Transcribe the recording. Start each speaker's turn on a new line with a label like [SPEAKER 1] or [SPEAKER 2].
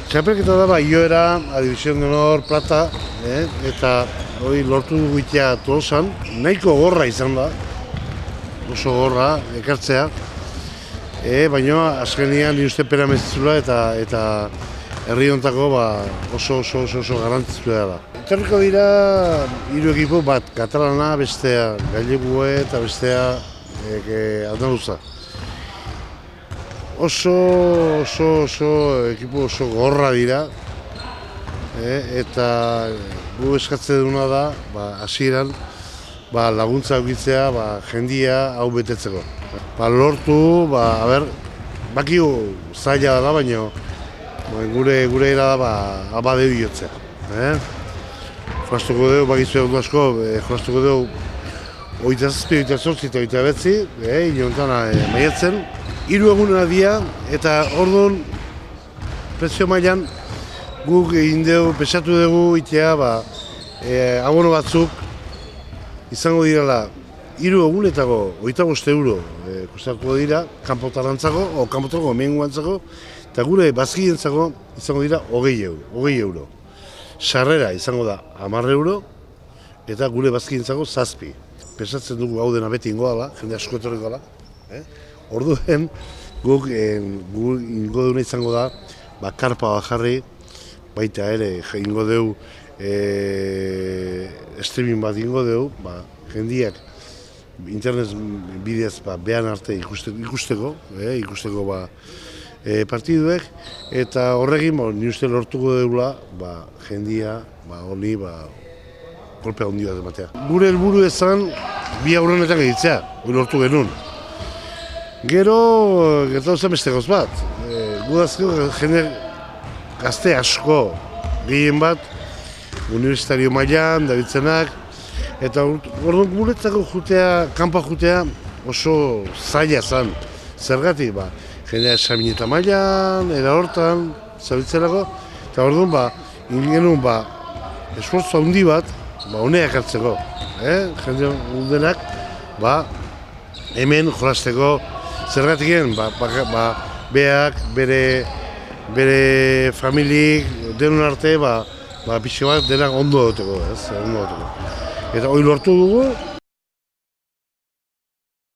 [SPEAKER 1] Txapelketa da Iora, a División de Honor, Plata, eta hori lortu dugu itea Tolosan. Nahiko gorra izan da, oso gorra, ekartzea. Baina azkenean ni uste pera mezitzula eta herri hontako oso garrantzitsua da. Etorriko dira hiru ekipo bat, katalana, bestea gailegue eta bestea andaluza. Ekipo oso gorra dira, eta gu eskatzen duguna da, hasieran laguntza aukitzea jendia hau betetzeko. Lortu, bakigu zaila da, baina gure era da abadeu jotzea. Jolastuko dugu, bakizu egun asko, jolastuko dugu 27, 28 eta 29, inontan maiatzen. 3 egunera dira, eta orduan prezio mailan guk egin dugu, pesatu dugu itea, abono batzuk izango direla 3 egunetako 25 euro kostatuko dira, kanpotarrantzako, o kanpotarako menguantzako, eta gure bazkientzako izango dira 20 euro. Sarrera izango da 10 euro, eta gure bazkientzako 7. Pesatzen dugu hau dena beti ingo dela, jende asko etorriko dela. Orduen guk ingo duna izango da, karpa bat jarri, baita ere ingo dugu streaming bat ingo dugu, jendiak internet bidez behan arte ikusteko partiduek, eta horrekin ni uste lortuko dugula jendia honi kolpea handi bat ematea. Gure helburu ezan bi aurrenetan egitzea, hori lortu genuen. Gero, gertatu zen beste gauz bat. Gudazko jende gazte asko gehien bat, universitario mailan, dabiltzenak, eta orduan guretzako jutea, kanpa jutea oso zaila zen. Zergatik, jendea esamineta mailan, era hortan, zabiltzelako, eta orduan, ingenuen, esfortzu handi bat, honeak hartzeko. Jende hundenak, hemen jolasteko, zergatik beak, bere familik, denon arte, pixo bat denak ondo duteko, Eta hori lortu dugu,